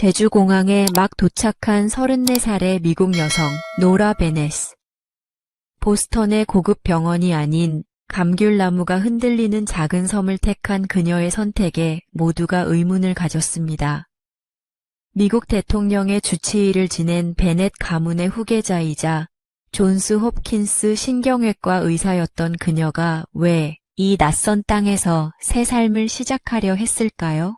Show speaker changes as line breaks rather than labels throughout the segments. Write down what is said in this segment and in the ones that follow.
제주공항에 막 도착한 34살의 미국 여성 노라 베네스. 보스턴의 고급 병원이 아닌 감귤나무가 흔들리는 작은 섬을 택한 그녀의 선택에 모두가 의문을 가졌습니다. 미국 대통령의 주치의를 지낸 베넷 가문의 후계자이자 존스 홉킨스 신경외과 의사였던 그녀가 왜 이 낯선 땅에서 새 삶을 시작하려 했을까요?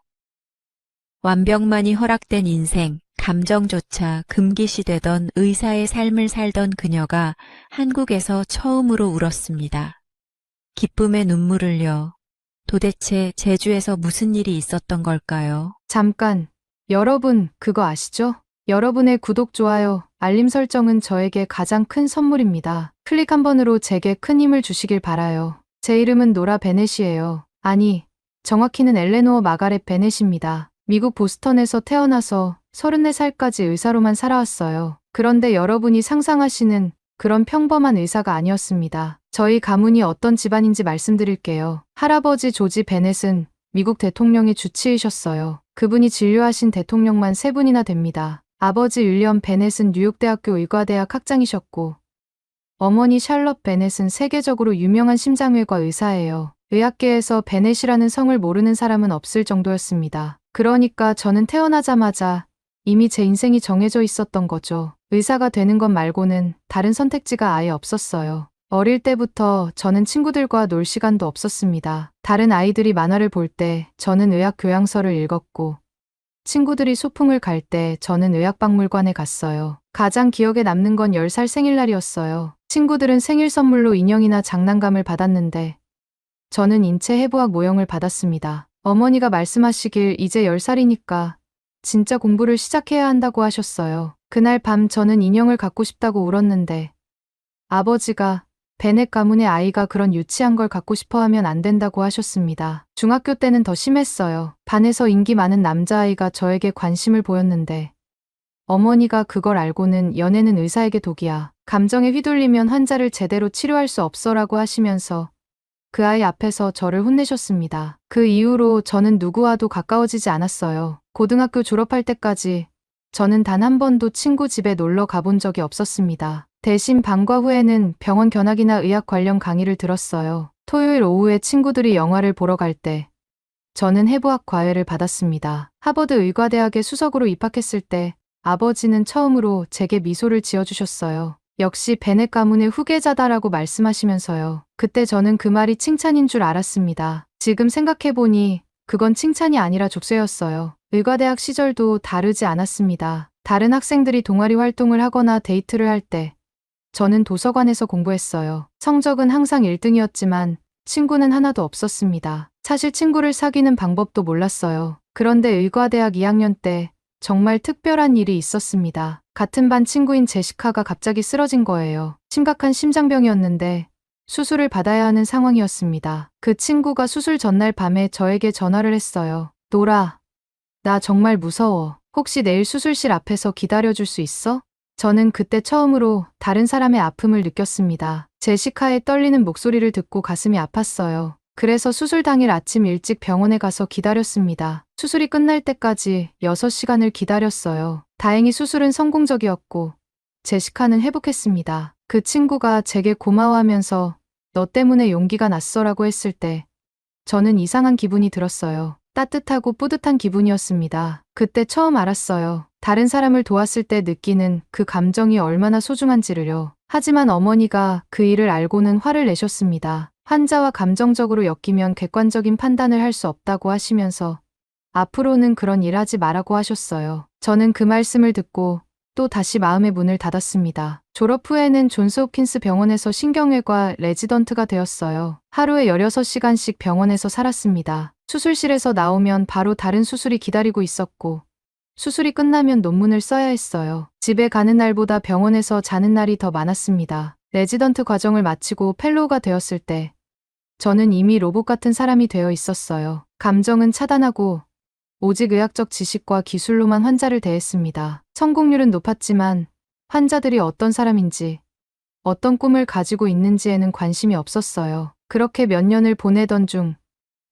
완벽만이 허락된 인생, 감정조차 금기시되던 의사의 삶을 살던 그녀가 한국에서 처음으로 울었습니다. 기쁨의 눈물을 흘려. 도대체 제주에서 무슨 일이 있었던 걸까요?
잠깐, 여러분 그거 아시죠? 여러분의 구독, 좋아요, 알림 설정은 저에게 가장 큰 선물입니다. 클릭 한 번으로 제게 큰 힘을 주시길 바라요. 제 이름은 노라 베넷이에요. 아니, 정확히는 엘레노어 마가렛 베넷입니다. 미국 보스턴에서 태어나서 34살까지 의사로만 살아왔어요. 그런데 여러분이 상상하시는 그런 평범한 의사가 아니었습니다. 저희 가문이 어떤 집안인지 말씀드릴게요. 할아버지 조지 베넷은 미국 대통령의 주치의셨어요. 그분이 진료하신 대통령만 3분이나 됩니다. 아버지 윌리엄 베넷은 뉴욕대학교 의과대학 학장이셨고, 어머니 샬럿 베넷은 세계적으로 유명한 심장외과 의사예요. 의학계에서 베넷이라는 성을 모르는 사람은 없을 정도였습니다. 그러니까 저는 태어나자마자 이미 제 인생이 정해져 있었던 거죠. 의사가 되는 것 말고는 다른 선택지가 아예 없었어요. 어릴 때부터 저는 친구들과 놀 시간도 없었습니다. 다른 아이들이 만화를 볼 때 저는 의학 교양서를 읽었고, 친구들이 소풍을 갈 때 저는 의학박물관에 갔어요. 가장 기억에 남는 건 10살 생일날이었어요. 친구들은 생일 선물로 인형이나 장난감을 받았는데 저는 인체 해부학 모형을 받았습니다. 어머니가 말씀하시길 이제 10살이니까 진짜 공부를 시작해야 한다고 하셨어요. 그날 밤 저는 인형을 갖고 싶다고 울었는데 아버지가 베넷 가문의 아이가 그런 유치한 걸 갖고 싶어 하면 안 된다고 하셨습니다. 중학교 때는 더 심했어요. 반에서 인기 많은 남자아이가 저에게 관심을 보였는데 어머니가 그걸 알고는 연애는 의사에게 독이야. 감정에 휘둘리면 환자를 제대로 치료할 수 없어라고 하시면서 그 아이 앞에서 저를 혼내셨습니다. 그 이후로 저는 누구와도 가까워지지 않았어요. 고등학교 졸업할 때까지 저는 단 한 번도 친구 집에 놀러 가본 적이 없었습니다. 대신 방과 후에는 병원 견학이나 의학 관련 강의를 들었어요. 토요일 오후에 친구들이 영화를 보러 갈 때 저는 해부학 과외를 받았습니다. 하버드 의과대학에 수석으로 입학했을 때 아버지는 처음으로 제게 미소를 지어주셨어요. 역시 베넷 가문의 후계자다라고 말씀하시면서요. 그때 저는 그 말이 칭찬인 줄 알았습니다. 지금 생각해보니 그건 칭찬이 아니라 족쇄였어요. 의과대학 시절도 다르지 않았습니다. 다른 학생들이 동아리 활동을 하거나 데이트를 할 때 저는 도서관에서 공부했어요. 성적은 항상 1등이었지만 친구는 하나도 없었습니다. 사실 친구를 사귀는 방법도 몰랐어요. 그런데 의과대학 2학년 때 정말 특별한 일이 있었습니다. 같은 반 친구인 제시카가 갑자기 쓰러진 거예요. 심각한 심장병이었는데 수술을 받아야 하는 상황이었습니다. 그 친구가 수술 전날 밤에 저에게 전화를 했어요. 노라, 나 정말 무서워. 혹시 내일 수술실 앞에서 기다려줄 수 있어? 저는 그때 처음으로 다른 사람의 아픔을 느꼈습니다. 제시카의 떨리는 목소리를 듣고 가슴이 아팠어요. 그래서 수술 당일 아침 일찍 병원에 가서 기다렸습니다. 수술이 끝날 때까지 6시간을 기다렸어요. 다행히 수술은 성공적이었고 제시카는 회복했습니다. 그 친구가 제게 고마워하면서 너 때문에 용기가 났어라고 했을 때 저는 이상한 기분이 들었어요. 따뜻하고 뿌듯한 기분이었습니다. 그때 처음 알았어요. 다른 사람을 도왔을 때 느끼는 그 감정이 얼마나 소중한지를요. 하지만 어머니가 그 일을 알고는 화를 내셨습니다. 환자와 감정적으로 엮이면 객관적인 판단을 할 수 없다고 하시면서 앞으로는 그런 일 하지 말라고 하셨어요. 저는 그 말씀을 듣고 또 다시 마음의 문을 닫았습니다. 졸업 후에는 존스 홉킨스 병원에서 신경외과 레지던트가 되었어요. 하루에 16시간씩 병원에서 살았습니다. 수술실에서 나오면 바로 다른 수술이 기다리고 있었고 수술이 끝나면 논문을 써야 했어요. 집에 가는 날보다 병원에서 자는 날이 더 많았습니다. 레지던트 과정을 마치고 펠로우가 되었을 때 저는 이미 로봇 같은 사람이 되어 있었어요. 감정은 차단하고 오직 의학적 지식과 기술로만 환자를 대했습니다. 성공률은 높았지만 환자들이 어떤 사람인지, 어떤 꿈을 가지고 있는지에는 관심이 없었어요. 그렇게 몇 년을 보내던 중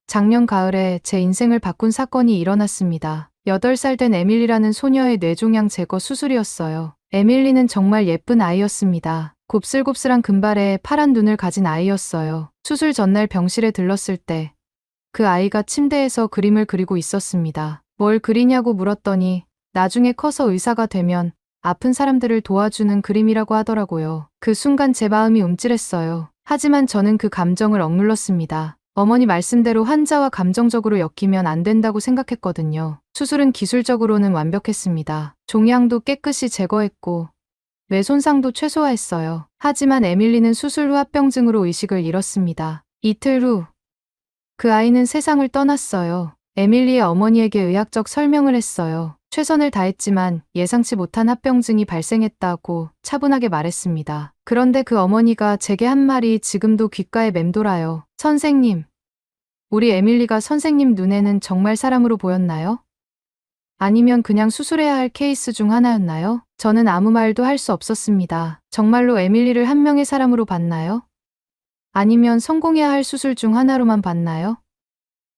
작년 가을에 제 인생을 바꾼 사건이 일어났습니다. 8살 된 에밀리라는 소녀의 뇌종양 제거 수술이었어요. 에밀리는 정말 예쁜 아이였습니다. 곱슬곱슬한 금발에 파란 눈을 가진 아이였어요. 수술 전날 병실에 들렀을 때 그 아이가 침대에서 그림을 그리고 있었습니다. 뭘 그리냐고 물었더니 나중에 커서 의사가 되면 아픈 사람들을 도와주는 그림이라고 하더라고요. 그 순간 제 마음이 움찔했어요. 하지만 저는 그 감정을 억눌렀습니다. 어머니 말씀대로 환자와 감정적으로 엮이면 안 된다고 생각했거든요. 수술은 기술적으로는 완벽했습니다. 종양도 깨끗이 제거했고 뇌 손상도 최소화했어요. 하지만 에밀리는 수술 후 합병증으로 의식을 잃었습니다. 이틀 후 그 아이는 세상을 떠났어요. 에밀리의 어머니에게 의학적 설명을 했어요. 최선을 다했지만 예상치 못한 합병증이 발생했다고 차분하게 말했습니다. 그런데 그 어머니가 제게 한 말이 지금도 귓가에 맴돌아요. 선생님, 우리 에밀리가 선생님 눈에는 정말 사람으로 보였나요? 아니면 그냥 수술해야 할 케이스 중 하나였나요? 저는 아무 말도 할 수 없었습니다. 정말로 에밀리를 한 명의 사람으로 봤나요? 아니면 성공해야 할 수술 중 하나로만 봤나요?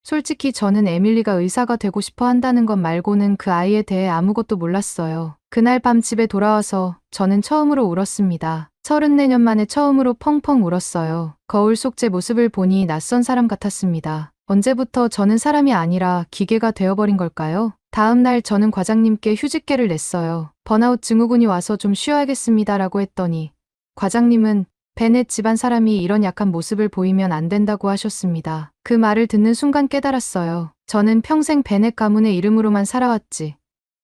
솔직히 저는 에밀리가 의사가 되고 싶어 한다는 것 말고는 그 아이에 대해 아무것도 몰랐어요. 그날 밤 집에 돌아와서 저는 처음으로 울었습니다. 34년 만에 처음으로 펑펑 울었어요. 거울 속 제 모습을 보니 낯선 사람 같았습니다. 언제부터 저는 사람이 아니라 기계가 되어버린 걸까요? 다음 날 저는 과장님께 휴직계를 냈어요. 번아웃 증후군이 와서 좀 쉬어야겠습니다라고 했더니 과장님은 베넷 집안 사람이 이런 약한 모습을 보이면 안 된다고 하셨습니다. 그 말을 듣는 순간 깨달았어요. 저는 평생 베넷 가문의 이름으로만 살아왔지.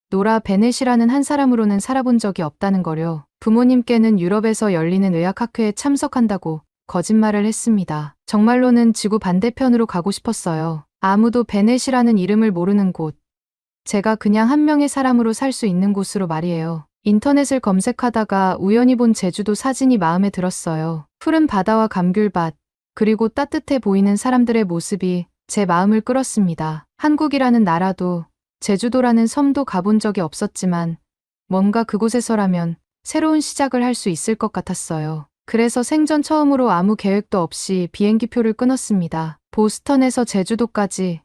노라 베넷이라는 한 사람으로는 살아본 적이 없다는 거요. 부모님께는 유럽에서 열리는 의학학회에 참석한다고 거짓말을 했습니다. 정말로는 지구 반대편으로 가고 싶었어요. 아무도 베넷이라는 이름을 모르는 곳. 제가 그냥 한 명의 사람으로 살 수 있는 곳으로 말이에요. 인터넷을 검색하다가 우연히 본 제주도 사진이 마음에 들었어요. 푸른 바다와 감귤밭, 그리고 따뜻해 보이는 사람들의 모습이 제 마음을 끌었습니다. 한국이라는 나라도 제주도라는 섬도 가본 적이 없었지만 뭔가 그곳에서라면 새로운 시작을 할 수 있을 것 같았어요. 그래서 생전 처음으로 아무 계획도 없이 비행기표를 끊었습니다. 보스턴에서 제주도까지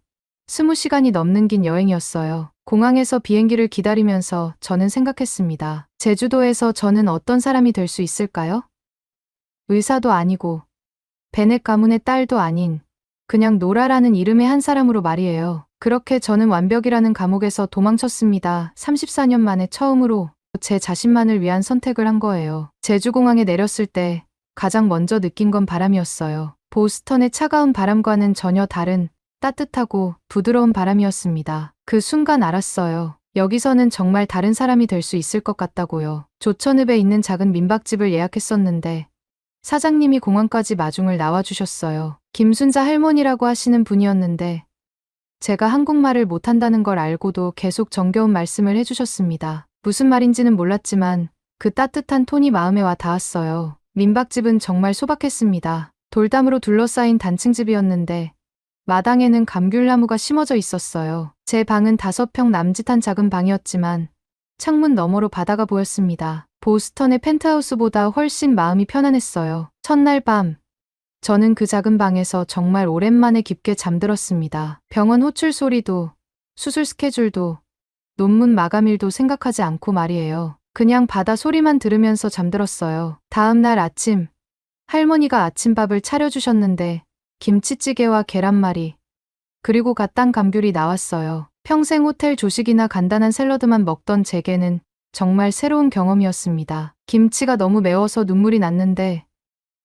20시간이 넘는 긴 여행이었어요. 공항에서 비행기를 기다리면서 저는 생각했습니다. 제주도에서 저는 어떤 사람이 될 수 있을까요? 의사도 아니고 베넷 가문의 딸도 아닌 그냥 노라라는 이름의 한 사람으로 말이에요. 그렇게 저는 완벽이라는 감옥에서 도망쳤습니다. 34년 만에 처음으로 제 자신만을 위한 선택을 한 거예요. 제주공항에 내렸을 때 가장 먼저 느낀 건 바람이었어요. 보스턴의 차가운 바람과는 전혀 다른 따뜻하고 부드러운 바람이었습니다. 그 순간 알았어요. 여기서는 정말 다른 사람이 될 수 있을 것 같다고요. 조천읍에 있는 작은 민박집을 예약했었는데 사장님이 공항까지 마중을 나와주셨어요. 김순자 할머니라고 하시는 분이었는데 제가 한국말을 못한다는 걸 알고도 계속 정겨운 말씀을 해주셨습니다. 무슨 말인지는 몰랐지만 그 따뜻한 톤이 마음에 와 닿았어요. 민박집은 정말 소박했습니다. 돌담으로 둘러싸인 단층집이었는데 마당에는 감귤나무가 심어져 있었어요. 제 방은 5평 남짓한 작은 방이었지만 창문 너머로 바다가 보였습니다. 보스턴의 펜트하우스보다 훨씬 마음이 편안했어요. 첫날 밤, 저는 그 작은 방에서 정말 오랜만에 깊게 잠들었습니다. 병원 호출 소리도, 수술 스케줄도, 논문 마감일도 생각하지 않고 말이에요. 그냥 바다 소리만 들으면서 잠들었어요. 다음 날 아침, 할머니가 아침밥을 차려주셨는데 김치찌개와 계란말이, 그리고 갓 딴 감귤이 나왔어요. 평생 호텔 조식이나 간단한 샐러드만 먹던 제게는 정말 새로운 경험이었습니다. 김치가 너무 매워서 눈물이 났는데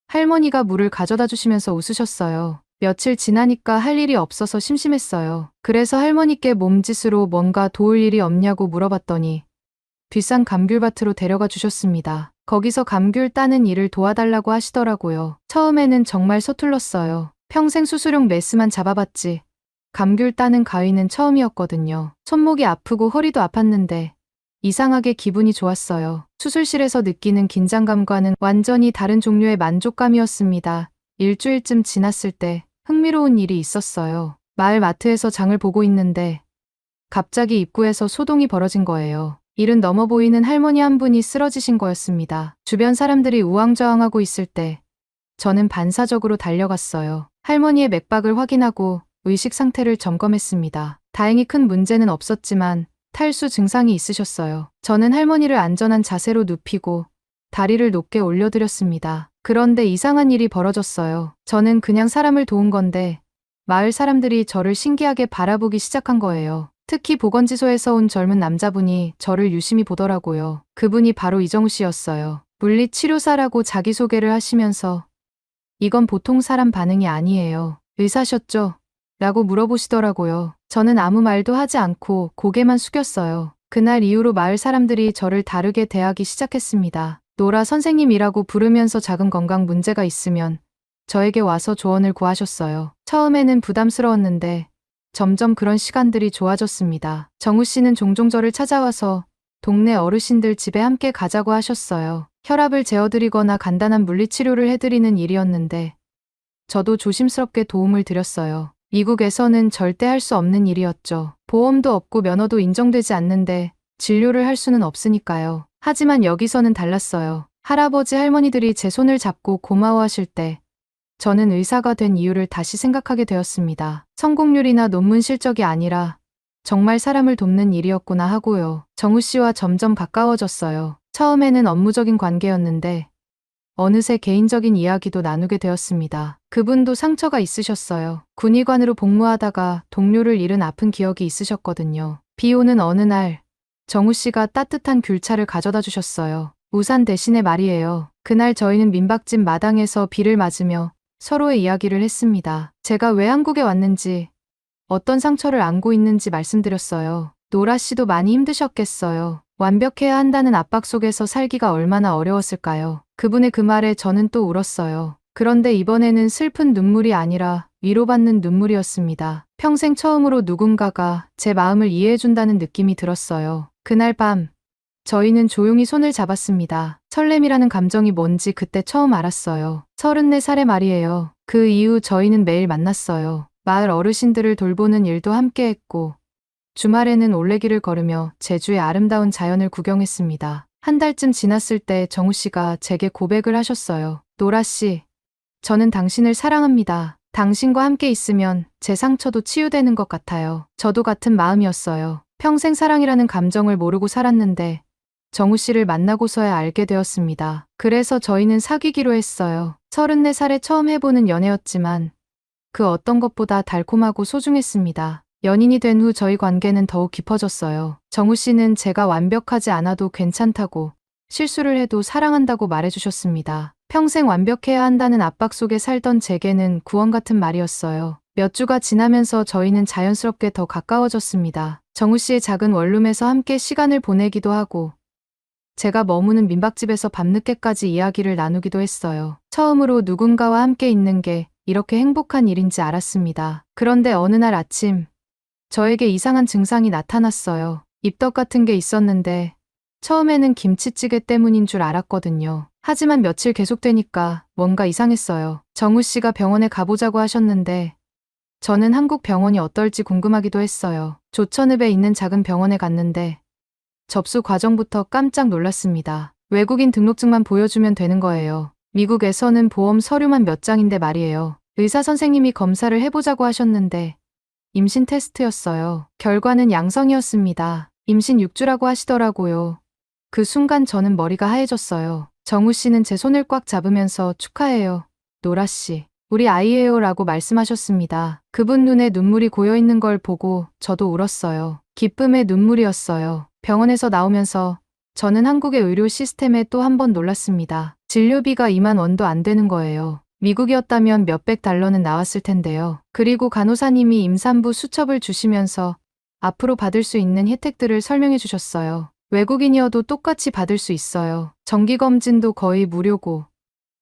할머니가 물을 가져다 주시면서 웃으셨어요. 며칠 지나니까 할 일이 없어서 심심했어요. 그래서 할머니께 몸짓으로 뭔가 도울 일이 없냐고 물어봤더니 뒷산 감귤밭으로 데려가 주셨습니다. 거기서 감귤 따는 일을 도와달라고 하시더라고요. 처음에는 정말 서툴렀어요. 평생 수술용 메스만 잡아봤지 감귤 따는 가위는 처음이었거든요. 손목이 아프고 허리도 아팠는데 이상하게 기분이 좋았어요. 수술실에서 느끼는 긴장감과는 완전히 다른 종류의 만족감이었습니다. 일주일쯤 지났을 때 흥미로운 일이 있었어요. 마을 마트에서 장을 보고 있는데 갑자기 입구에서 소동이 벌어진 거예요. 일은 넘어 보이는 할머니 한 분이 쓰러지신 거였습니다. 주변 사람들이 우왕좌왕하고 있을 때 저는 반사적으로 달려갔어요. 할머니의 맥박을 확인하고 의식 상태를 점검했습니다. 다행히 큰 문제는 없었지만 탈수 증상이 있으셨어요. 저는 할머니를 안전한 자세로 눕히고 다리를 높게 올려드렸습니다. 그런데 이상한 일이 벌어졌어요. 저는 그냥 사람을 도운 건데 마을 사람들이 저를 신기하게 바라보기 시작한 거예요. 특히 보건지소에서 온 젊은 남자분이 저를 유심히 보더라고요. 그분이 바로 이정우 씨였어요. 물리치료사라고 자기소개를 하시면서 이건 보통 사람 반응이 아니에요. 의사셨죠? 라고 물어보시더라고요. 저는 아무 말도 하지 않고 고개만 숙였어요. 그날 이후로 마을 사람들이 저를 다르게 대하기 시작했습니다. 노라 선생님이라고 부르면서 작은 건강 문제가 있으면 저에게 와서 조언을 구하셨어요. 처음에는 부담스러웠는데 점점 그런 시간들이 좋아졌습니다. 정우 씨는 종종 저를 찾아와서 동네 어르신들 집에 함께 가자고 하셨어요. 혈압을 재어드리거나 간단한 물리치료를 해드리는 일이었는데 저도 조심스럽게 도움을 드렸어요. 미국에서는 절대 할 수 없는 일이었죠. 보험도 없고 면허도 인정되지 않는데 진료를 할 수는 없으니까요. 하지만 여기서는 달랐어요. 할아버지 할머니들이 제 손을 잡고 고마워하실 때 저는 의사가 된 이유를 다시 생각하게 되었습니다. 성공률이나 논문 실적이 아니라 정말 사람을 돕는 일이었구나 하고요. 정우 씨와 점점 가까워졌어요. 처음에는 업무적인 관계였는데 어느새 개인적인 이야기도 나누게 되었습니다. 그분도 상처가 있으셨어요. 군의관으로 복무하다가 동료를 잃은 아픈 기억이 있으셨거든요. 비 오는 어느 날 정우 씨가 따뜻한 귤차를 가져다 주셨어요. 우산 대신에 말이에요. 그날 저희는 민박집 마당에서 비를 맞으며 서로의 이야기를 했습니다. 제가 왜 한국에 왔는지, 어떤 상처를 안고 있는지 말씀드렸어요. 노라 씨도 많이 힘드셨겠어요. 완벽해야 한다는 압박 속에서 살기가 얼마나 어려웠을까요? 그분의 그 말에 저는 또 울었어요. 그런데 이번에는 슬픈 눈물이 아니라 위로받는 눈물이었습니다. 평생 처음으로 누군가가 제 마음을 이해해준다는 느낌이 들었어요. 그날 밤, 저희는 조용히 손을 잡았습니다. 설렘이라는 감정이 뭔지 그때 처음 알았어요. 34살의 말이에요. 그 이후 저희는 매일 만났어요. 마을 어르신들을 돌보는 일도 함께 했고, 주말에는 올레길을 걸으며 제주의 아름다운 자연을 구경했습니다. 한 달쯤 지났을 때 정우 씨가 제게 고백을 하셨어요. 노라 씨, 저는 당신을 사랑합니다. 당신과 함께 있으면 제 상처도 치유되는 것 같아요. 저도 같은 마음이었어요. 평생 사랑이라는 감정을 모르고 살았는데 정우 씨를 만나고서야 알게 되었습니다. 그래서 저희는 사귀기로 했어요. 34살에 처음 해보는 연애였지만 그 어떤 것보다 달콤하고 소중했습니다. 연인이 된 후 저희 관계는 더욱 깊어졌어요. 정우 씨는 제가 완벽하지 않아도 괜찮다고, 실수를 해도 사랑한다고 말해주셨습니다. 평생 완벽해야 한다는 압박 속에 살던 제게는 구원 같은 말이었어요. 몇 주가 지나면서 저희는 자연스럽게 더 가까워졌습니다. 정우 씨의 작은 원룸에서 함께 시간을 보내기도 하고, 제가 머무는 민박집에서 밤늦게까지 이야기를 나누기도 했어요. 처음으로 누군가와 함께 있는 게 이렇게 행복한 일인지 알았습니다. 그런데 어느 날 아침, 저에게 이상한 증상이 나타났어요. 입덧 같은 게 있었는데 처음에는 김치찌개 때문인 줄 알았거든요. 하지만 며칠 계속되니까 뭔가 이상했어요. 정우 씨가 병원에 가보자고 하셨는데 저는 한국 병원이 어떨지 궁금하기도 했어요. 조천읍에 있는 작은 병원에 갔는데 접수 과정부터 깜짝 놀랐습니다. 외국인 등록증만 보여주면 되는 거예요. 미국에서는 보험 서류만 몇 장인데 말이에요. 의사 선생님이 검사를 해보자고 하셨는데 임신 테스트였어요. 결과는 양성이었습니다. 임신 6주라고 하시더라고요. 그 순간 저는 머리가 하얘졌어요. 정우 씨는 제 손을 꽉 잡으면서 축하해요. 노라 씨, 우리 아이예요 라고 말씀하셨습니다. 그분 눈에 눈물이 고여있는 걸 보고 저도 울었어요. 기쁨의 눈물이었어요. 병원에서 나오면서 저는 한국의 의료 시스템에 또 한 번 놀랐습니다. 진료비가 2만 원도 안 되는 거예요. 미국이었다면 몇백 달러는 나왔을 텐데요. 그리고 간호사님이 임산부 수첩을 주시면서 앞으로 받을 수 있는 혜택들을 설명해 주셨어요. 외국인이어도 똑같이 받을 수 있어요. 정기검진도 거의 무료고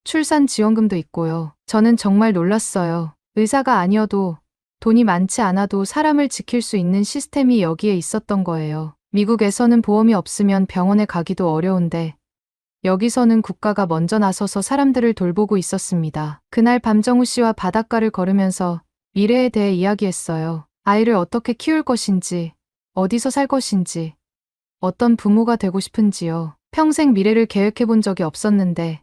출산 지원금도 있고요. 저는 정말 놀랐어요. 의사가 아니어도 돈이 많지 않아도 사람을 지킬 수 있는 시스템이 여기에 있었던 거예요. 미국에서는 보험이 없으면 병원에 가기도 어려운데 여기서는 국가가 먼저 나서서 사람들을 돌보고 있었습니다. 그날 밤 정우 씨와 바닷가를 걸으면서 미래에 대해 이야기했어요. 아이를 어떻게 키울 것인지, 어디서 살 것인지, 어떤 부모가 되고 싶은지요. 평생 미래를 계획해 본 적이 없었는데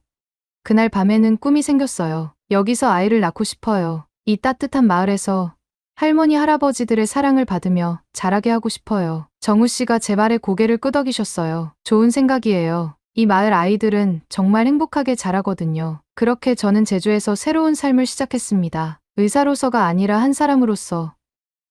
그날 밤에는 꿈이 생겼어요. 여기서 아이를 낳고 싶어요. 이 따뜻한 마을에서 할머니, 할아버지들의 사랑을 받으며 자라게 하고 싶어요. 정우 씨가 제 말에 고개를 끄덕이셨어요. 좋은 생각이에요. 이 마을 아이들은 정말 행복하게 자라거든요. 그렇게 저는 제주에서 새로운 삶을 시작했습니다. 의사로서가 아니라 한 사람으로서,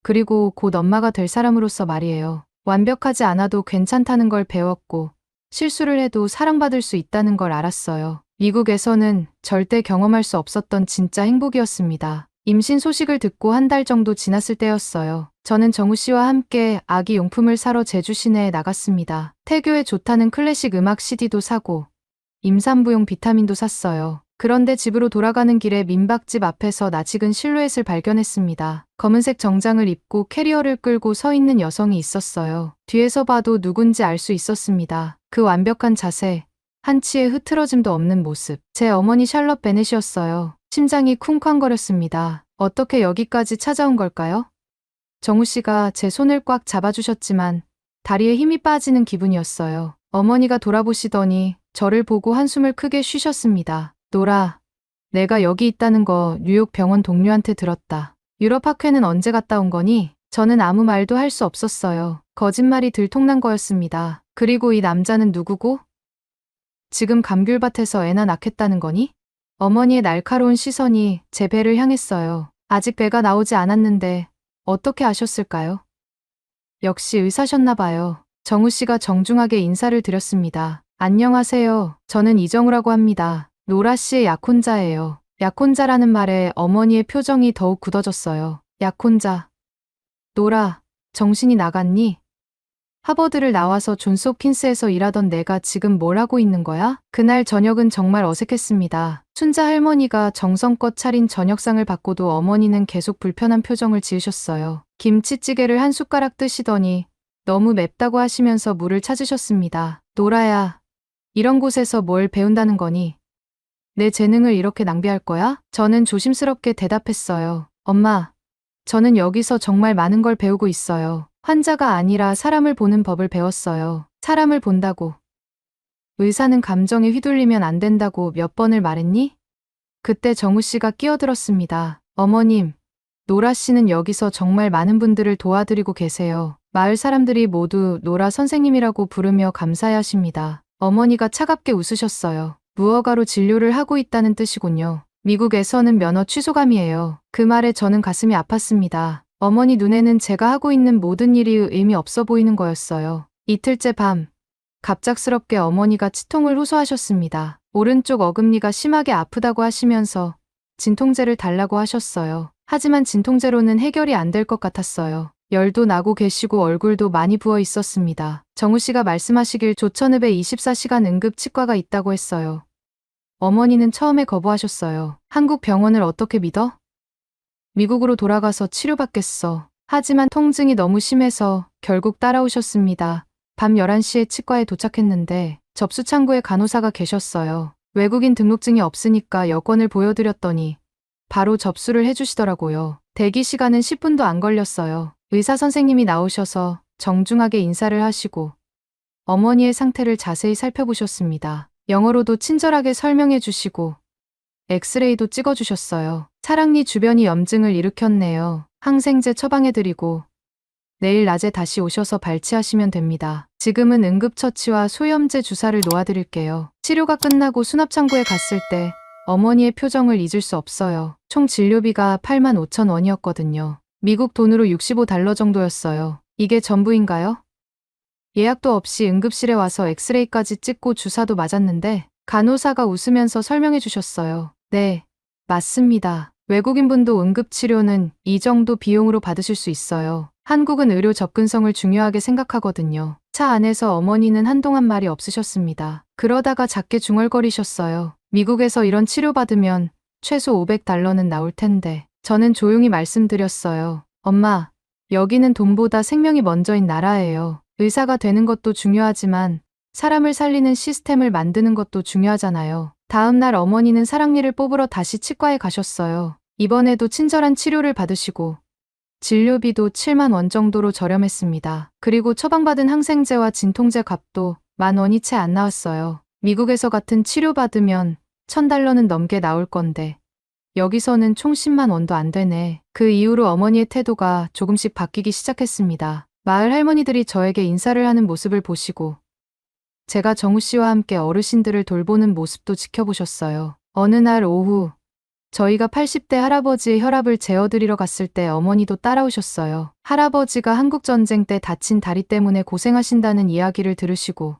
그리고 곧 엄마가 될 사람으로서 말이에요. 완벽하지 않아도 괜찮다는 걸 배웠고, 실수를 해도 사랑받을 수 있다는 걸 알았어요. 미국에서는 절대 경험할 수 없었던 진짜 행복이었습니다. 임신 소식을 듣고 한 달 정도 지났을 때였어요. 저는 정우 씨와 함께 아기 용품을 사러 제주 시내에 나갔습니다. 태교에 좋다는 클래식 음악 CD도 사고, 임산부용 비타민도 샀어요. 그런데 집으로 돌아가는 길에 민박집 앞에서 낯익은 실루엣을 발견했습니다. 검은색 정장을 입고 캐리어를 끌고 서 있는 여성이 있었어요. 뒤에서 봐도 누군지 알 수 있었습니다. 그 완벽한 자세, 한치의 흐트러짐도 없는 모습. 제 어머니 샬럿 베넷이었어요. 심장이 쿵쾅거렸습니다. 어떻게 여기까지 찾아온 걸까요? 정우 씨가 제 손을 꽉 잡아주셨지만 다리에 힘이 빠지는 기분이었어요. 어머니가 돌아보시더니 저를 보고 한숨을 크게 쉬셨습니다. 노라, 내가 여기 있다는 거 뉴욕 병원 동료한테 들었다. 유럽 학회는 언제 갔다 온 거니? 저는 아무 말도 할 수 없었어요. 거짓말이 들통난 거였습니다. 그리고 이 남자는 누구고? 지금 감귤밭에서 애나 낳겠다는 거니? 어머니의 날카로운 시선이 제 배를 향했어요. 아직 배가 나오지 않았는데 어떻게 아셨을까요? 역시 의사셨나 봐요. 정우 씨가 정중하게 인사를 드렸습니다. 안녕하세요. 저는 이정우라고 합니다. 노라 씨의 약혼자예요. 약혼자라는 말에 어머니의 표정이 더욱 굳어졌어요. 약혼자. 노라, 정신이 나갔니? 하버드를 나와서 존스 홉킨스에서 일하던 내가 지금 뭘 하고 있는 거야? 그날 저녁은 정말 어색했습니다. 순자 할머니가 정성껏 차린 저녁상을 받고도 어머니는 계속 불편한 표정을 지으셨어요. 김치찌개를 한 숟가락 드시더니 너무 맵다고 하시면서 물을 찾으셨습니다. 노라야, 이런 곳에서 뭘 배운다는 거니? 내 재능을 이렇게 낭비할 거야? 저는 조심스럽게 대답했어요. 엄마, 저는 여기서 정말 많은 걸 배우고 있어요. 환자가 아니라 사람을 보는 법을 배웠어요. 사람을 본다고. 의사는 감정에 휘둘리면 안 된다고 몇 번을 말했니? 그때 정우 씨가 끼어들었습니다. 어머님, 노라 씨는 여기서 정말 많은 분들을 도와드리고 계세요. 마을 사람들이 모두 노라 선생님이라고 부르며 감사해 하십니다. 어머니가 차갑게 웃으셨어요. 무허가로 진료를 하고 있다는 뜻이군요. 미국에서는 면허 취소감이에요. 그 말에 저는 가슴이 아팠습니다. 어머니 눈에는 제가 하고 있는 모든 일이 의미 없어 보이는 거였어요. 이틀째 밤, 갑작스럽게 어머니가 치통을 호소하셨습니다. 오른쪽 어금니가 심하게 아프다고 하시면서 진통제를 달라고 하셨어요. 하지만 진통제로는 해결이 안 될 것 같았어요. 열도 나고 계시고 얼굴도 많이 부어 있었습니다. 정우 씨가 말씀하시길 조천읍에 24시간 응급치과가 있다고 했어요. 어머니는 처음에 거부하셨어요. 한국 병원을 어떻게 믿어? 미국으로 돌아가서 치료받겠어. 하지만 통증이 너무 심해서 결국 따라오셨습니다. 밤 11시에 치과에 도착했는데 접수 창구에 간호사가 계셨어요. 외국인 등록증이 없으니까 여권을 보여드렸더니 바로 접수를 해주시더라고요. 대기 시간은 10분도 안 걸렸어요. 의사 선생님이 나오셔서 정중하게 인사를 하시고 어머니의 상태를 자세히 살펴보셨습니다. 영어로도 친절하게 설명해 주시고 엑스레이도 찍어주셨어요. 사랑니 주변이 염증을 일으켰네요. 항생제 처방해드리고 내일 낮에 다시 오셔서 발치하시면 됩니다. 지금은 응급처치와 소염제 주사를 놓아드릴게요. 치료가 끝나고 수납창고에 갔을 때 어머니의 표정을 잊을 수 없어요. 총 진료비가 85,000원이었거든요. 미국 돈으로 65달러 정도였어요. 이게 전부인가요? 예약도 없이 응급실에 와서 엑스레이까지 찍고 주사도 맞았는데 간호사가 웃으면서 설명해 주셨어요. 네, 맞습니다. 외국인분도 응급치료는 이 정도 비용으로 받으실 수 있어요. 한국은 의료 접근성을 중요하게 생각하거든요. 차 안에서 어머니는 한동안 말이 없으셨습니다. 그러다가 작게 중얼거리셨어요. 미국에서 이런 치료받으면 최소 500달러는 나올 텐데. 저는 조용히 말씀드렸어요. 엄마, 여기는 돈보다 생명이 먼저인 나라예요. 의사가 되는 것도 중요하지만 사람을 살리는 시스템을 만드는 것도 중요하잖아요. 다음 날 어머니는 사랑니를 뽑으러 다시 치과에 가셨어요. 이번에도 친절한 치료를 받으시고 진료비도 7만 원 정도로 저렴했습니다. 그리고 처방받은 항생제와 진통제 값도 10,000원이 채 안 나왔어요. 미국에서 같은 치료받으면 1,000달러는 넘게 나올 건데 여기서는 총 10만 원도 안 되네. 그 이후로 어머니의 태도가 조금씩 바뀌기 시작했습니다. 마을 할머니들이 저에게 인사를 하는 모습을 보시고 제가 정우 씨와 함께 어르신들을 돌보는 모습도 지켜보셨어요. 어느 날 오후 저희가 80대 할아버지의 혈압을 재어드리러 갔을 때 어머니도 따라오셨어요. 할아버지가 한국전쟁 때 다친 다리 때문에 고생하신다는 이야기를 들으시고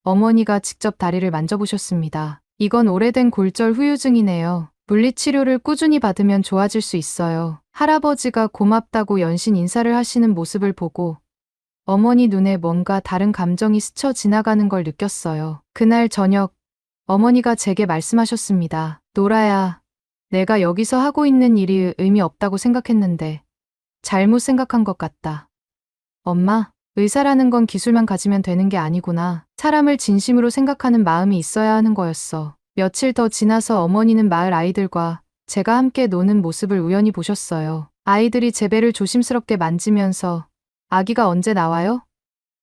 어머니가 직접 다리를 만져보셨습니다. 이건 오래된 골절 후유증이네요. 물리치료를 꾸준히 받으면 좋아질 수 있어요. 할아버지가 고맙다고 연신 인사를 하시는 모습을 보고 어머니 눈에 뭔가 다른 감정이 스쳐 지나가는 걸 느꼈어요. 그날 저녁 어머니가 제게 말씀하셨습니다. 노라야, 내가 여기서 하고 있는 일이 의미 없다고 생각했는데 잘못 생각한 것 같다. 엄마, 의사라는 건 기술만 가지면 되는 게 아니구나. 사람을 진심으로 생각하는 마음이 있어야 하는 거였어. 며칠 더 지나서 어머니는 마을 아이들과 제가 함께 노는 모습을 우연히 보셨어요. 아이들이 제 배를 조심스럽게 만지면서 아기가 언제 나와요?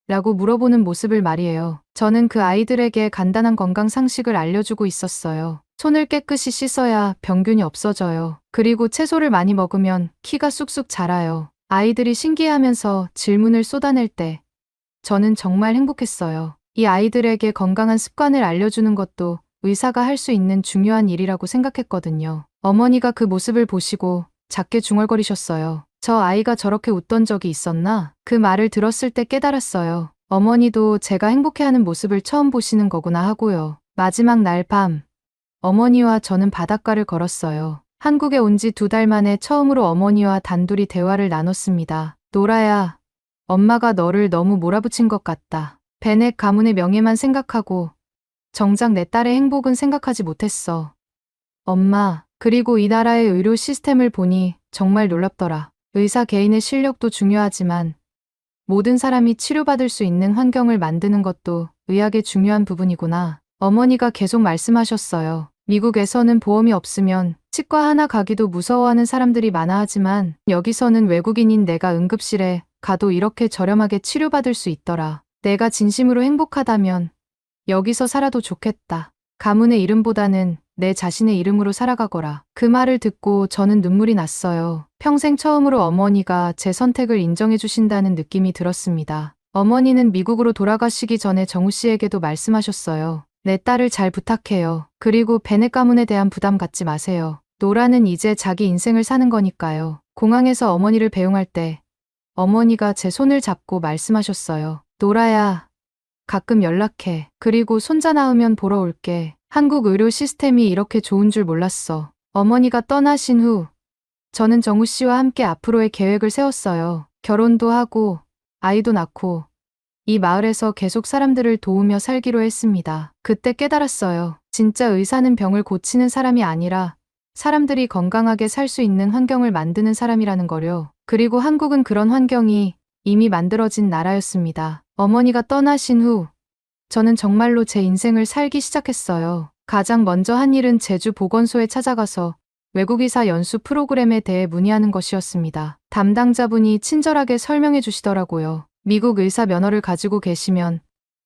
라고 물어보는 모습을 말이에요. 저는 그 아이들에게 간단한 건강 상식을 알려주고 있었어요. 손을 깨끗이 씻어야 병균이 없어져요. 그리고 채소를 많이 먹으면 키가 쑥쑥 자라요. 아이들이 신기해하면서 질문을 쏟아낼 때 저는 정말 행복했어요. 이 아이들에게 건강한 습관을 알려주는 것도 의사가 할 수 있는 중요한 일이라고 생각했거든요. 어머니가 그 모습을 보시고 작게 중얼거리셨어요. 저 아이가 저렇게 웃던 적이 있었나? 그 말을 들었을 때 깨달았어요. 어머니도 제가 행복해하는 모습을 처음 보시는 거구나 하고요. 마지막 날 밤, 어머니와 저는 바닷가를 걸었어요. 한국에 온 지 2달 만에 처음으로 어머니와 단둘이 대화를 나눴습니다. 노라야, 엄마가 너를 너무 몰아붙인 것 같다. 베넷 가문의 명예만 생각하고 정작 내 딸의 행복은 생각하지 못했어. 엄마, 그리고 이 나라의 의료 시스템을 보니 정말 놀랍더라. 의사 개인의 실력도 중요하지만 모든 사람이 치료받을 수 있는 환경을 만드는 것도 의학의 중요한 부분이구나. 어머니가 계속 말씀하셨어요. 미국에서는 보험이 없으면 치과 하나 가기도 무서워하는 사람들이 많아 하지만 여기서는 외국인인 내가 응급실에 가도 이렇게 저렴하게 치료받을 수 있더라. 내가 진심으로 행복하다면 여기서 살아도 좋겠다. 가문의 이름보다는 내 자신의 이름으로 살아가거라. 그 말을 듣고 저는 눈물이 났어요. 평생 처음으로 어머니가 제 선택을 인정해 주신다는 느낌이 들었습니다. 어머니는 미국으로 돌아가시기 전에 정우 씨에게도 말씀하셨어요. 내 딸을 잘 부탁해요. 그리고 베넷 가문에 대한 부담 갖지 마세요. 노라는 이제 자기 인생을 사는 거니까요. 공항에서 어머니를 배웅할 때 어머니가 제 손을 잡고 말씀하셨어요. 노라야, 가끔 연락해. 그리고 손자 낳으면 보러 올게. 한국 의료 시스템이 이렇게 좋은 줄 몰랐어. 어머니가 떠나신 후 저는 정우 씨와 함께 앞으로의 계획을 세웠어요. 결혼도 하고 아이도 낳고 이 마을에서 계속 사람들을 도우며 살기로 했습니다. 그때 깨달았어요. 진짜 의사는 병을 고치는 사람이 아니라 사람들이 건강하게 살 수 있는 환경을 만드는 사람이라는 거요. 그리고 한국은 그런 환경이 이미 만들어진 나라였습니다. 어머니가 떠나신 후 저는 정말로 제 인생을 살기 시작했어요. 가장 먼저 한 일은 제주 보건소에 찾아가서 외국의사 연수 프로그램에 대해 문의하는 것이었습니다. 담당자분이 친절하게 설명해 주시더라고요. 미국 의사 면허를 가지고 계시면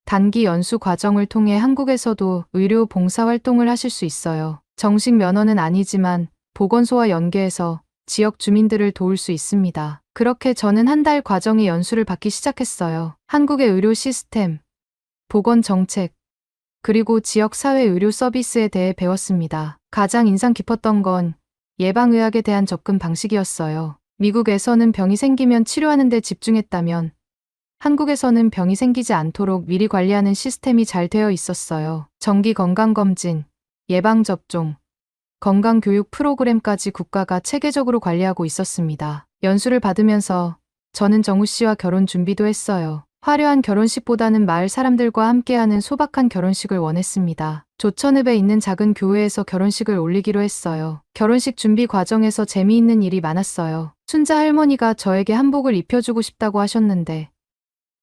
단기 연수 과정을 통해 한국에서도 의료 봉사 활동을 하실 수 있어요. 정식 면허는 아니지만 보건소와 연계해서 지역 주민들을 도울 수 있습니다. 그렇게 저는 한 달 과정의 연수를 받기 시작했어요. 한국의 의료 시스템, 보건 정책, 그리고 지역 사회 의료 서비스에 대해 배웠습니다. 가장 인상 깊었던 건 예방의학에 대한 접근 방식이었어요. 미국에서는 병이 생기면 치료하는 데 집중했다면 한국에서는 병이 생기지 않도록 미리 관리하는 시스템이 잘 되어 있었어요. 정기 건강검진, 예방접종, 건강교육 프로그램까지 국가가 체계적으로 관리하고 있었습니다. 연수를 받으면서 저는 정우 씨와 결혼 준비도 했어요. 화려한 결혼식보다는 마을 사람들과 함께하는 소박한 결혼식을 원했습니다. 조천읍에 있는 작은 교회에서 결혼식을 올리기로 했어요. 결혼식 준비 과정에서 재미있는 일이 많았어요. 순자 할머니가 저에게 한복을 입혀주고 싶다고 하셨는데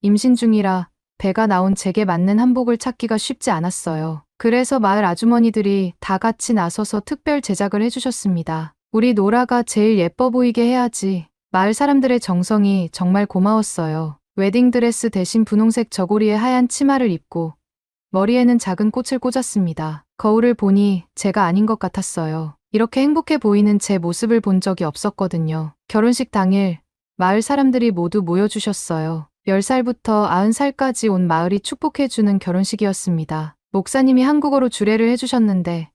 임신 중이라 배가 나온 제게 맞는 한복을 찾기가 쉽지 않았어요. 그래서 마을 아주머니들이 다 같이 나서서 특별 제작을 해주셨습니다. 우리 노라가 제일 예뻐 보이게 해야지. 마을 사람들의 정성이 정말 고마웠어요. 웨딩드레스 대신 분홍색 저고리에 하얀 치마를 입고 머리에는 작은 꽃을 꽂았습니다. 거울을 보니 제가 아닌 것 같았어요. 이렇게 행복해 보이는 제 모습을 본 적이 없었거든요. 결혼식 당일 마을 사람들이 모두 모여주셨어요. 10살부터 90살까지 온 마을이 축복해주는 결혼식이었습니다. 목사님이 한국어로 주례를 해주셨는데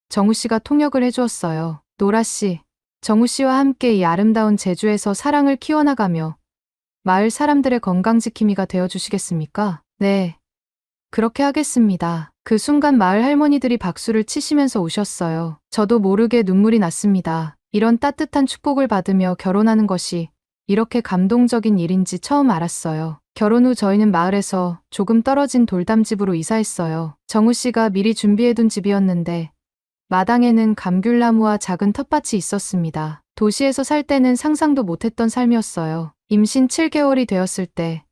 정우 씨가 통역을 해주었어요. 노라 씨, 정우 씨와 함께 이 아름다운 제주에서 사랑을 키워나가며 마을 사람들의 건강지킴이가 되어주시겠습니까? 네, 그렇게 하겠습니다. 그 순간 마을 할머니들이 박수를 치시면서 오셨어요. 저도 모르게 눈물이 났습니다. 이런 따뜻한 축복을 받으며 결혼하는 것이 이렇게 감동적인 일인지 처음 알았어요. 결혼 후 저희는 마을에서 조금 떨어진 돌담집으로 이사했어요. 정우 씨가 미리 준비해둔 집이었는데 마당에는 감귤나무와 작은 텃밭이 있었습니다. 도시에서 살 때는 상상도 못했던 삶이었어요. 임신 7개월이 되었을 때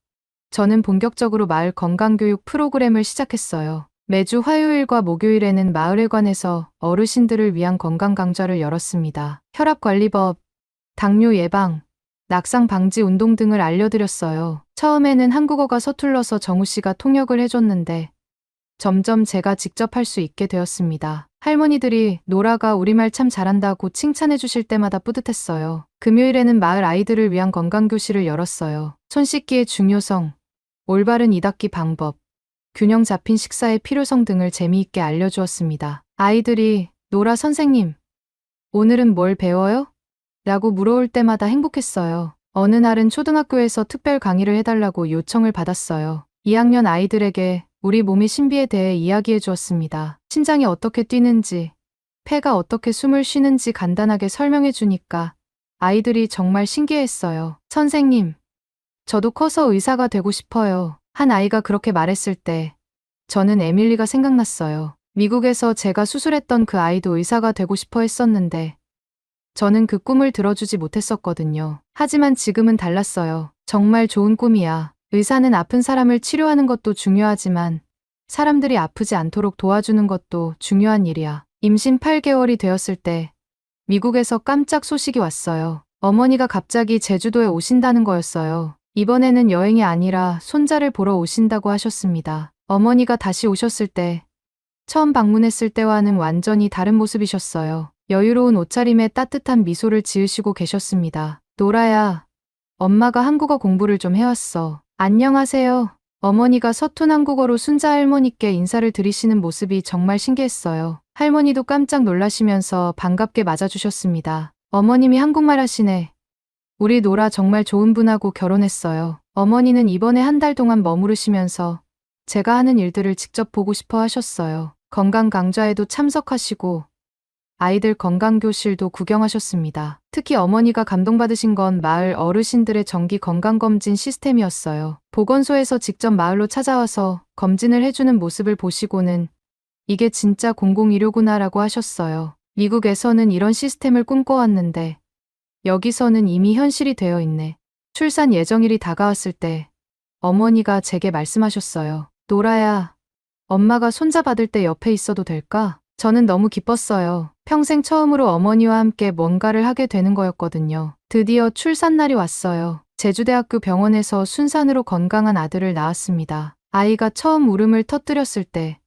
저는 본격적으로 마을 건강교육 프로그램을 시작했어요. 매주 화요일과 목요일에는 마을회관에서 어르신들을 위한 건강 강좌를 열었습니다. 혈압관리법, 당뇨 예방, 낙상 방지 운동 등을 알려드렸어요. 처음에는 한국어가 서툴러서 정우 씨가 통역을 해줬는데 점점 제가 직접 할 수 있게 되었습니다. 할머니들이 노라가 우리말 참 잘한다고 칭찬해 주실 때마다 뿌듯했어요. 금요일에는 마을 아이들을 위한 건강교실을 열었어요. 손 씻기의 중요성, 올바른 이 닦기 방법, 균형 잡힌 식사의 필요성 등을 재미있게 알려주었습니다. 아이들이 노라 선생님, 오늘은 뭘 배워요? 라고 물어올 때마다 행복했어요. 어느 날은 초등학교에서 특별 강의를 해달라고 요청을 받았어요. 2학년 아이들에게 우리 몸의 신비에 대해 이야기해 주었습니다. 심장이 어떻게 뛰는지, 폐가 어떻게 숨을 쉬는지 간단하게 설명해 주니까 아이들이 정말 신기했어요. 선생님, 저도 커서 의사가 되고 싶어요. 한 아이가 그렇게 말했을 때 저는 에밀리가 생각났어요. 미국에서 제가 수술했던 그 아이도 의사가 되고 싶어 했었는데 저는 그 꿈을 들어주지 못했었거든요. 하지만 지금은 달랐어요. 정말 좋은 꿈이야. 의사는 아픈 사람을 치료하는 것도 중요하지만 사람들이 아프지 않도록 도와주는 것도 중요한 일이야. 임신 8개월이 되었을 때 미국에서 깜짝 소식이 왔어요. 어머니가 갑자기 제주도에 오신다는 거였어요. 이번에는 여행이 아니라 손자를 보러 오신다고 하셨습니다. 어머니가 다시 오셨을 때 처음 방문했을 때와는 완전히 다른 모습이셨어요. 여유로운 옷차림에 따뜻한 미소를 지으시고 계셨습니다. 노라야, 엄마가 한국어 공부를 좀 해왔어. 안녕하세요. 어머니가 서툰 한국어로 순자 할머니께 인사를 드리시는 모습이 정말 신기했어요. 할머니도 깜짝 놀라시면서 반갑게 맞아주셨습니다. 어머님이 한국말 하시네. 우리 노라 정말 좋은 분하고 결혼했어요. 어머니는 이번에 한 달 동안 머무르시면서 제가 하는 일들을 직접 보고 싶어 하셨어요. 건강 강좌에도 참석하시고 아이들 건강교실도 구경하셨습니다. 특히 어머니가 감동받으신 건 마을 어르신들의 정기 건강검진 시스템이었어요. 보건소에서 직접 마을로 찾아와서 검진을 해주는 모습을 보시고는 이게 진짜 공공의료구나라고 하셨어요. 미국에서는 이런 시스템을 꿈꿔왔는데 여기서는 이미 현실이 되어 있네. 출산 예정일이 다가왔을 때 어머니가 제게 말씀하셨어요. 노라야, 엄마가 손자 받을 때 옆에 있어도 될까? 저는 너무 기뻤어요. 평생 처음으로 어머니와 함께 뭔가를 하게 되는 거였거든요. 드디어 출산날이 왔어요. 제주대학교 병원에서 순산으로 건강한 아들을 낳았습니다. 아이가 처음 울음을 터뜨렸을 때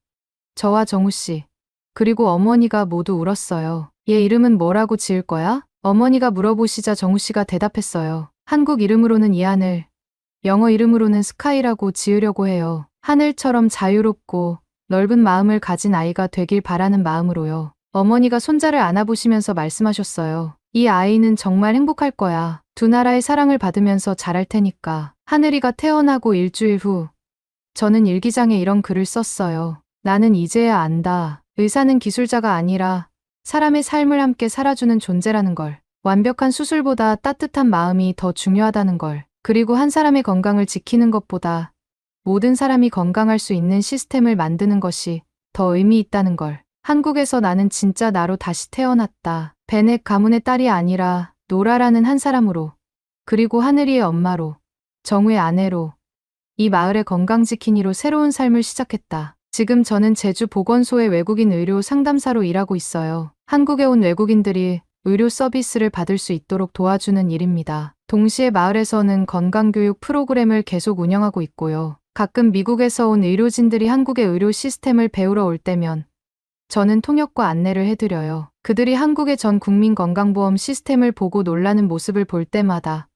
저와 정우 씨, 그리고 어머니가 모두 울었어요. 얘 이름은 뭐라고 지을 거야? 어머니가 물어보시자 정우 씨가 대답했어요. 한국 이름으로는 이하늘, 영어 이름으로는 스카이라고 지으려고 해요. 하늘처럼 자유롭고 넓은 마음을 가진 아이가 되길 바라는 마음으로요. 어머니가 손자를 안아보시면서 말씀하셨어요. 이 아이는 정말 행복할 거야. 두 나라의 사랑을 받으면서 자랄 테니까. 하늘이가 태어나고 일주일 후 저는 일기장에 이런 글을 썼어요. 나는 이제야 안다. 의사는 기술자가 아니라 사람의 삶을 함께 살아주는 존재라는 걸. 완벽한 수술보다 따뜻한 마음이 더 중요하다는 걸. 그리고 한 사람의 건강을 지키는 것보다 모든 사람이 건강할 수 있는 시스템을 만드는 것이 더 의미 있다는 걸. 한국에서 나는 진짜 나로 다시 태어났다. 베넷 가문의 딸이 아니라 노라라는 한 사람으로, 그리고 하늘이의 엄마로, 정우의 아내로, 이 마을의 건강지키니로 새로운 삶을 시작했다. 지금 저는 제주 보건소의 외국인 의료 상담사로 일하고 있어요. 한국에 온 외국인들이 의료 서비스를 받을 수 있도록 도와주는 일입니다. 동시에 마을에서는 건강교육 프로그램을 계속 운영하고 있고요. 가끔 미국에서 온 의료진들이 한국의 의료 시스템을 배우러 올 때면 저는 통역과 안내를 해드려요. 그들이 한국의 전 국민 건강보험 시스템을 보고 놀라는 모습을 볼 때마다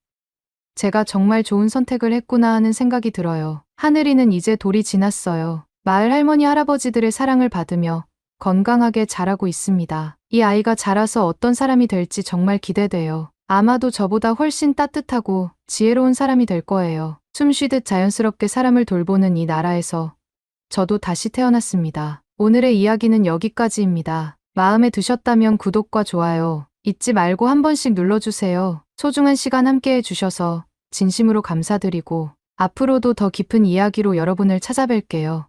제가 정말 좋은 선택을 했구나 하는 생각이 들어요. 하늘이는 이제 돌이 지났어요. 마을 할머니 할아버지들의 사랑을 받으며 건강하게 자라고 있습니다. 이 아이가 자라서 어떤 사람이 될지 정말 기대돼요. 아마도 저보다 훨씬 따뜻하고 지혜로운 사람이 될 거예요. 숨 쉬듯 자연스럽게 사람을 돌보는 이 나라에서 저도 다시 태어났습니다. 오늘의 이야기는 여기까지입니다. 마음에 드셨다면 구독과 좋아요 잊지 말고 한 번씩 눌러주세요. 소중한 시간 함께 해주셔서 진심으로 감사드리고 앞으로도 더 깊은 이야기로 여러분을 찾아뵐게요.